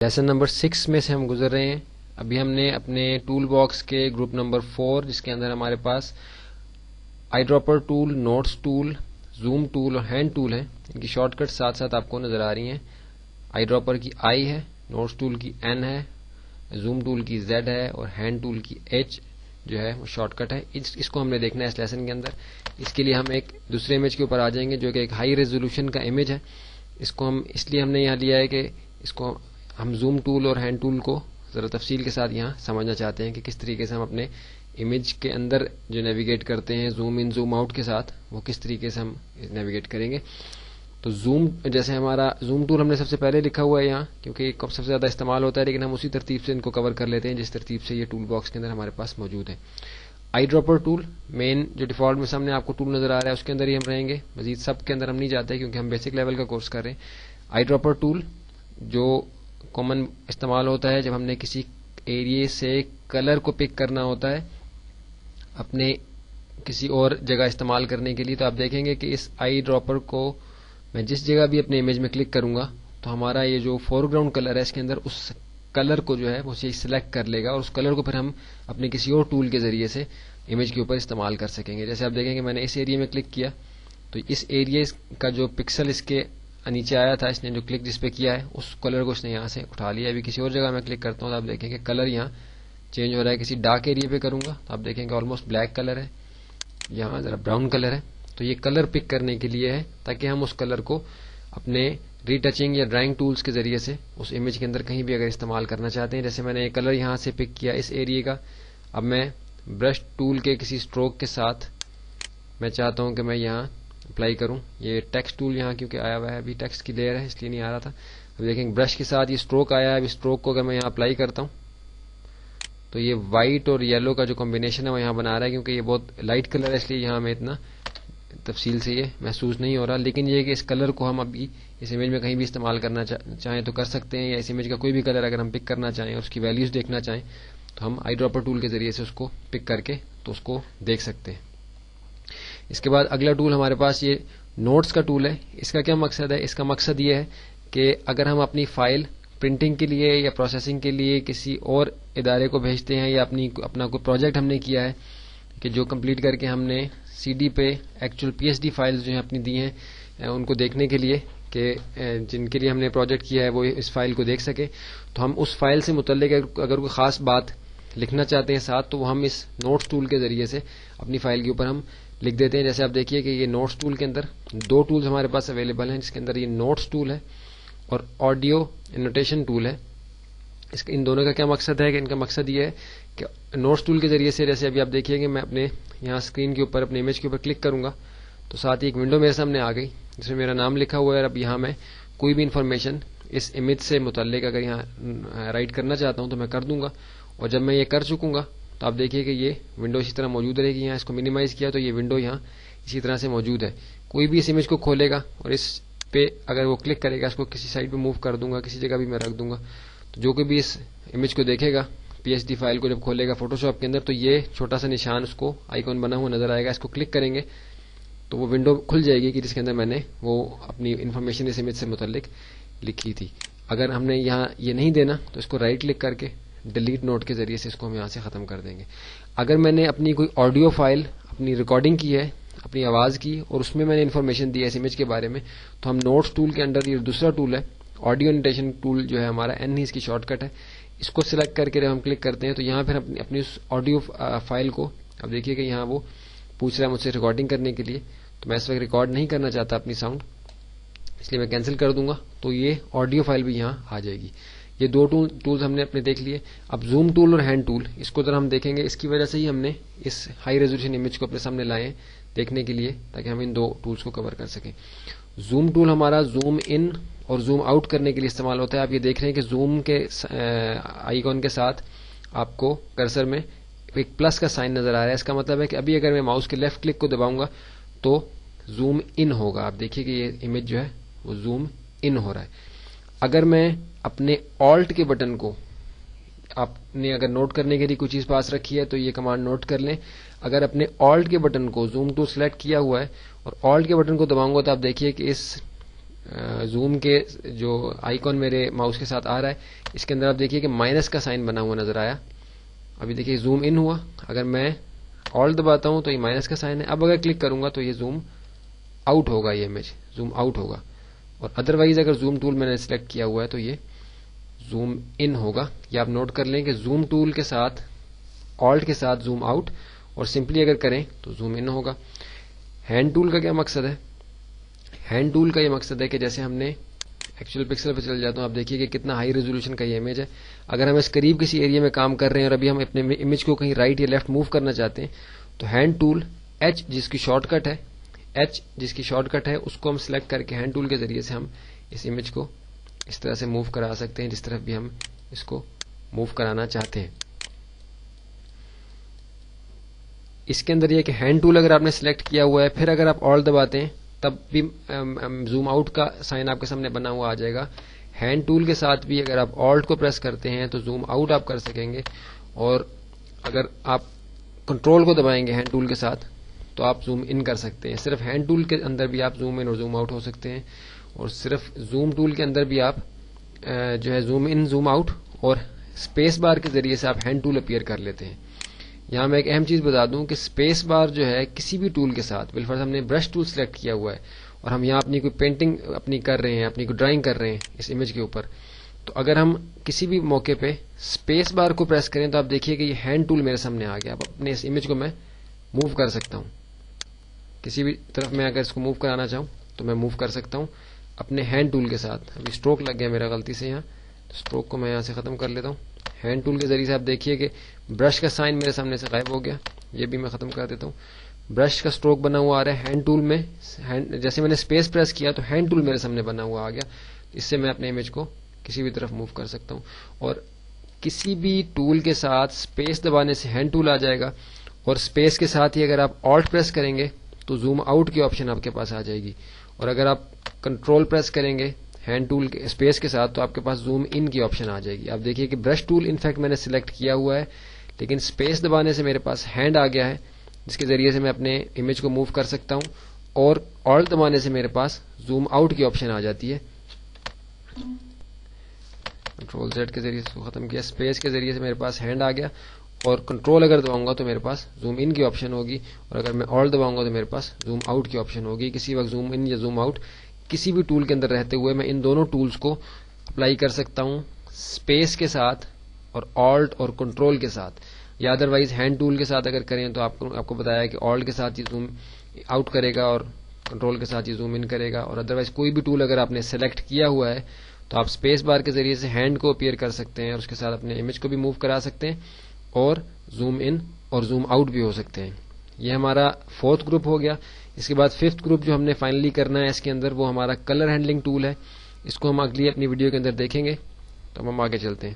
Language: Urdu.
لیسن نمبر 6 میں سے ہم گزر رہے ہیں. ابھی ہم نے اپنے ٹول باکس کے گروپ نمبر 4 جس کے اندر ہمارے پاس eye dropper tool, notes tool, zoom tool اور ہینڈ ٹول ہیں. ان کی شارٹ کٹ ساتھ ساتھ آپ کو نظر آ رہی ہیں. آئی ڈراپر کی آئی ہے، نوٹس ٹول کی این ہے، زوم ٹول کی زیڈ ہے اور ہینڈ ٹول کی ایچ جو ہے وہ شارٹ کٹ ہے. اس کو ہم نے دیکھنا ہے اس لیسن کے اندر. اس کے لیے ہم ایک دوسرے امیج کے اوپر آ جائیں گے جو کہ ایک ہائی ریزولوشن کا امیج ہے. اس کو ہم اس لیے ہم نے یہاں لیا ہے کہ اس کو ہم زوم ٹول اور ہینڈ ٹول کو ذرا تفصیل کے ساتھ یہاں سمجھنا چاہتے ہیں کہ کس طریقے سے ہم اپنے امیج کے اندر جو نیویگیٹ کرتے ہیں زوم ان زوم آؤٹ کے ساتھ، وہ کس طریقے سے ہم نیویگیٹ کریں گے. تو زوم جیسے ہمارا زوم ٹول ہم نے سب سے پہلے لکھا ہوا ہے یہاں کیونکہ سب سے زیادہ استعمال ہوتا ہے، لیکن ہم اسی ترتیب سے ان کو کور کر لیتے ہیں جس ترتیب سے یہ ٹول باکس کے اندر ہمارے پاس موجود ہے. آئی ڈراپر ٹول مین جو ڈیفالٹ میں سامنے آپ کو ٹول نظر آ رہا ہے اس کے اندر ہی ہم رہیں گے. مزید سب کے اندر ہم نہیں جاتے کیونکہ ہم بیسک لیول کا کورس کر رہے ہیں. آئی ڈراپر ٹول جو کامن استعمال ہوتا ہے جب ہم نے کسی ایریے سے کلر کو پک کرنا ہوتا ہے اپنے کسی اور جگہ استعمال کرنے کے لیے. تو آپ دیکھیں گے کہ اس آئی ڈراپر کو میں جس جگہ بھی اپنے امیج میں کلک کروں گا تو ہمارا یہ جو فور گراؤنڈ کلر ہے اس کے اندر اس کلر کو جو ہے وہ سلیکٹ کر لے گا اور اس کلر کو پھر ہم اپنے کسی اور ٹول کے ذریعے سے امیج کے اوپر استعمال کر سکیں گے. جیسے آپ دیکھیں گے میں نے اس ایریے میں کلک کیا تو اس ایریے کا جو پکسل اس کے نیچے آیا تھا اس نے جو کلک جس پہ کیا ہے اس کلر کو اس نے یہاں سے اٹھا لیا. ابھی کسی اور جگہ میں کلک کرتا ہوں تو آپ دیکھیں کہ کلر یہاں چینج ہو رہا ہے. کسی ڈارک ایریے پہ کروں گا تو آپ دیکھیں گے آلموسٹ بلیک کلر ہے، یہاں ذرا براؤن کلر ہے. تو یہ کلر پک کرنے کے لیے ہے تاکہ ہم اس کلر کو اپنے ری ٹچنگ یا ڈرائنگ ٹولز کے ذریعے سے اس امیج کے اندر کہیں بھی اگر استعمال کرنا چاہتے ہیں. جیسے میں نے یہ کلر یہاں سے پک کیا اس ایریے کا، اب میں برش ٹول کے کسی اسٹروک کے ساتھ میں چاہتا ہوں کہ میں یہاں اپلائی کروں. یہ ٹیکسٹ ٹول یہاں کیونکہ آیا ہوا ہے، ابھی ٹیکسٹ کی لیئر ہے اس لیے نہیں آ رہا تھا. اب دیکھیں برش کے ساتھ یہ اسٹروک آیا ہے. اب اسٹروک کو اگر میں یہاں اپلائی کرتا ہوں تو یہ وائٹ اور یلو کا جو کمبینیشن ہے وہ یہاں بنا رہا ہے کیونکہ یہ بہت لائٹ کلر ہے اس لیے یہاں ہمیں اتنا تفصیل سے یہ محسوس نہیں ہو رہا. لیکن یہ کہ اس کلر کو ہم ابھی اس امیج میں کہیں بھی استعمال کرنا چاہیں تو کر سکتے ہیں، یا اس امیج کا کوئی بھی کلر اگر ہم پک کرنا چاہیں اور اس کی ویلیوز دیکھنا چاہیں تو ہم آئی ڈراپر ٹول کے ذریعے سے اس کو پک کر کے تو اس کو دیکھ سکتے ہیں. اس کے بعد اگلا ٹول ہمارے پاس یہ نوٹس کا ٹول ہے. اس کا کیا مقصد ہے؟ اس کا مقصد یہ ہے کہ اگر ہم اپنی فائل پرنٹنگ کے لیے یا پروسیسنگ کے لیے کسی اور ادارے کو بھیجتے ہیں یا اپنا کوئی پروجیکٹ ہم نے کیا ہے کہ جو کمپلیٹ کر کے ہم نے سی ڈی پہ actual P H D files جو ہیں اپنی دی ہیں ان کو دیکھنے کے لیے کہ جن کے لیے ہم نے پروجیکٹ کیا ہے وہ اس فائل کو دیکھ سکے، تو ہم اس فائل سے متعلق اگر کوئی خاص بات لکھنا چاہتے ہیں ساتھ تو وہ ہم اس نوٹس ٹول کے ذریعے سے اپنی فائل کے اوپر ہم لکھ دیتے ہیں. جیسے آپ دیکھیے کہ یہ نوٹس ٹول کے اندر دو ٹولز ہمارے پاس اویلیبل ہیں جس کے اندر یہ نوٹس ٹول ہے اور آڈیو انوٹیشن ٹول ہے. ان دونوں کا کیا مقصد ہے کہ ان کا مقصد یہ ہے کہ نوٹس ٹول کے ذریعے سے جیسے ابھی آپ دیکھیے کہ میں اپنے یہاں اسکرین کے اوپر اپنے امیج کے اوپر کلک کروں گا تو ساتھ ہی ایک ونڈو میرے سامنے آ گئی جس میں میرا نام لکھا ہوا ہے. اب یہاں میں کوئی بھی انفارمیشن اس امیج سے متعلق اگر یہاں رائٹ کرنا چاہتا ہوں تو میں کر دوں گا، اور جب میں یہ کر چکوں گا تو آپ دیکھیے کہ یہ ونڈو اسی طرح موجود رہے گی. یہاں اس کو منیمائز کیا تو یہ ونڈو یہاں اسی طرح سے موجود ہے. کوئی بھی اس امیج کو کھولے گا اور اس پہ اگر وہ کلک کرے گا، اس کو کسی سائڈ پہ موو کر دوں گا، کسی جگہ بھی میں رکھ دوں گا، تو جو کوئی بھی اس امیج کو دیکھے گا پی ایچ ڈی فائل کو جب کھولے گا فوٹوشاپ کے اندر تو یہ چھوٹا سا نشان اس کو آئیکن بنا ہوا نظر آئے گا. اس کو کلک کریں گے تو وہ ونڈو کھل جائے گی کہ جس کے اندر میں نے وہ اپنی انفارمیشن اس امیج سے متعلق لکھی تھی. اگر ہم نے یہاں یہ نہیں دینا تو اس کو رائٹ کلک کر کے ڈیلیٹ نوٹ کے ذریعے سے اس کو ہم یہاں سے ختم کر دیں گے. اگر میں نے اپنی کوئی آڈیو فائل اپنی ریکارڈنگ کی ہے اپنی آواز کی اور اس میں نے انفارمیشن دی ہے اس امیج کے بارے میں تو ہم نوٹس ٹول کے انڈر یہ دوسرا ٹول ہے آڈیو انوٹیشن ٹول جو ہے ہمارا این ہی اس کی شارٹ کٹ ہے. اس کو سلیکٹ کر کے جب ہم کلک کرتے ہیں تو یہاں پھر اپنی اس آڈیو فائل کو اب دیکھیے کہ یہاں وہ پوچھ رہا ہے مجھ سے ریکارڈنگ کرنے کے لیے، تو میں اس وقت ریکارڈ نہیں کرنا چاہتا اپنی ساؤنڈ، اس لیے میں کینسل کر دوں گا تو یہ آڈیو فائل بھی یہاں آ جائے گی. یہ دو ٹولز ہم نے اپنے دیکھ لیے. اب زوم ٹول اور ہینڈ ٹول اس کو ذرا ہم دیکھیں گے. اس کی وجہ سے ہی ہم نے اس ہائی ریزولوشن امیج کو اپنے سامنے لائے ہیں دیکھنے کے لیے تاکہ ہم ان دو ٹولز کو کور کر سکیں. زوم ٹول ہمارا زوم ان اور زوم آؤٹ کرنے کے لیے استعمال ہوتا ہے. آپ یہ دیکھ رہے ہیں کہ زوم کے آئیکن کے ساتھ آپ کو کرسر میں ایک پلس کا سائن نظر آ رہا ہے. اس کا مطلب ہے کہ ابھی اگر میں ماؤس کے لیفٹ کلک کو دباؤں گا تو زوم ان ہوگا. آپ دیکھیے کہ یہ امیج جو ہے وہ زوم ان ہو رہا ہے. اگر میں اپنے آلٹ کے بٹن کو آپ نے اگر نوٹ کرنے کے لیے کوئی چیز پاس رکھی ہے تو یہ کمانڈ نوٹ کر لیں. اگر اپنے آلٹ کے بٹن کو زوم ٹو سلیکٹ کیا ہوا ہے اور آلٹ کے بٹن کو دباؤں گا تو آپ دیکھیے کہ اس زوم کے جو آئیکن میرے ماؤس کے ساتھ آ رہا ہے اس کے اندر آپ دیکھیے کہ مائنس کا سائن بنا ہوا نظر آیا. ابھی دیکھیے زوم ان ہوا, اگر میں آل دباتا ہوں تو یہ مائنس کا سائن ہے. اب اگر کلک کروں گا تو یہ زوم آؤٹ ہوگا, یہ امیج زوم آؤٹ ہوگا. اور ادروائز اگر زوم ٹول میں نے سلیکٹ کیا ہوا ہے تو یہ زوم ان ہوگا. یہ آپ نوٹ کر لیں کہ زوم ٹول کے ساتھ آلٹ کے ساتھ زوم آؤٹ اور سمپلی اگر کریں تو زوم ان ہوگا. ہینڈ ٹول کا کیا مقصد ہے؟ ہینڈ ٹول کا یہ مقصد ہے کہ جیسے ہم نے ایکچوئل پکسل پہ چل جاتا ہوں, آپ دیکھیے کہ کتنا ہائی ریزولوشن کا یہ امیج ہے. اگر ہم اس قریب کسی ایریا میں کام کر رہے ہیں اور ابھی ہم اپنے امیج کو کہیں رائٹ یا لیفٹ موو کرنا چاہتے ہیں تو ہینڈ ٹول ایچ جس کی شارٹ کٹ ہے اس کو ہم سلیکٹ کر کے ہینڈ ٹول کے ذریعے سے ہم اس امیج کو اس طرح سے موو کرا سکتے ہیں جس طرف بھی ہم اس کو موو کرانا چاہتے ہیں. اس کے اندر یہ کہ ہینڈ ٹول اگر آپ نے سلیکٹ کیا ہوا ہے پھر اگر آپ آل دباتے ہیں تب بھی زوم آؤٹ کا سائن آپ کے سامنے بنا ہوا آ جائے گا. ہینڈ ٹول کے ساتھ بھی اگر آپ آلٹ کو پریس کرتے ہیں تو زوم آؤٹ آپ کر سکیں گے, اور اگر آپ کنٹرول کو دبائیں گے ہینڈ ٹول کے ساتھ تو آپ زوم ان کر سکتے ہیں. صرف ہینڈ ٹول کے اندر بھی آپ زوم ان اور زوم آؤٹ ہو سکتے ہیں, اور صرف زوم ٹول کے اندر بھی آپ جو ہے زوم ان زوم آؤٹ اور اسپیس بار کے ذریعے سے آپ ہینڈ ٹول اپیئر کر لیتے ہیں. یہاں میں ایک اہم چیز بتا دوں کہ اسپیس بار جو ہے کسی بھی ٹول کے ساتھ, بالفرض ہم نے برش ٹول سلیکٹ کیا ہوا ہے اور ہم یہاں اپنی کوئی پینٹنگ اپنی کر رہے ہیں, اپنی کوئی ڈرائنگ کر رہے ہیں اس امیج کے اوپر, تو اگر ہم کسی بھی موقع پہ اسپیس بار کو پریس کریں تو آپ دیکھیے کہ یہ ہینڈ ٹول میرے سامنے آ گیا. اب اپنے اس امیج کو میں موو کر سکتا ہوں, کسی بھی طرف میں اگر اس کو موو کرانا چاہوں تو میں موو کر سکتا ہوں اپنے ہینڈ ٹول کے ساتھ. ابھی اسٹروک لگ گیا میرا غلطی سے یہاں, تو اسٹروک کو میں یہاں سے ختم کر لیتا ہوں. ہینڈ ٹول کے ذریعے سے آپ دیکھیے کہ برش کا سائن میرے سامنے سے غائب ہو گیا, یہ بھی میں ختم کر دیتا ہوں. برش کا اسٹروک بنا ہوا آ رہا ہے ہینڈ ٹول میں, جیسے میں نے اسپیس پریس کیا تو ہینڈ ٹول میرے سامنے بنا ہوا آ گیا. اس سے میں اپنے امیج کو کسی بھی طرف موو کر سکتا ہوں, اور کسی بھی ٹول کے ساتھ اسپیس دبانے سے ہینڈ ٹول آ جائے گا, اور اسپیس کے ساتھ ہی اگر آپ آلٹ پریس کریں گے تو زوم آؤٹ کی آپشن آپ کے پاس آ جائے گی, اور اگر آپ کنٹرول پریس کریں گے ہینڈ ٹول کے اسپیس کے ساتھ تو آپ کے پاس زوم ان کی آپشن آ جائے گی. آپ دیکھیے کہ برش ٹول انفیکٹ میں نے سلیکٹ کیا ہوا ہے لیکن اسپیس دبانے سے میرے پاس ہینڈ آ گیا ہے جس کے ذریعے سے میں اپنے امیج کو موو کر سکتا ہوں, اور آلٹ دبانے سے میرے پاس زوم آؤٹ کی آپشن آ جاتی ہے. کنٹرول زیڈ کے ذریعے سے ختم کیا, اسپیس کے ذریعے سے میرے پاس ہینڈ آ گیا, اور کنٹرول اگر دباؤں گا تو میرے پاس زوم ان کی آپشن ہوگی, اور اگر میں آلٹ دباؤں گا تو میرے پاس زوم آؤٹ کی آپشن ہوگی. کسی وقت زوم ان یا زوم آؤٹ کسی بھی ٹول کے اندر رہتے ہوئے میں ان دونوں ٹولز کو اپلائی کر سکتا ہوں, اسپیس کے ساتھ اور آلٹ اور کنٹرول کے ساتھ, یا ادروائز ہینڈ ٹول کے ساتھ اگر کریں تو آپ کو بتایا کہ آلٹ کے ساتھ یہ زوم آؤٹ کرے گا اور کنٹرول کے ساتھ یہ زوم ان کرے گا, اور ادروائز کوئی بھی ٹول اگر آپ نے سلیکٹ کیا ہوا ہے تو آپ اسپیس بار کے ذریعے سے ہینڈ کو اپیئر کر سکتے ہیں اور اس کے ساتھ اپنے امیج کو بھی موو کرا سکتے ہیں, اور زوم ان اور زوم آؤٹ بھی ہو سکتے ہیں. یہ ہمارا 4تھ گروپ ہو گیا. اس کے بعد 5تھ گروپ جو ہم نے فائنلی کرنا ہے اس کے اندر وہ ہمارا کلر ہینڈلنگ ٹول ہے. اس کو ہم اگلی اپنی ویڈیو کے اندر دیکھیں گے, تو ہم آگے چلتے ہیں.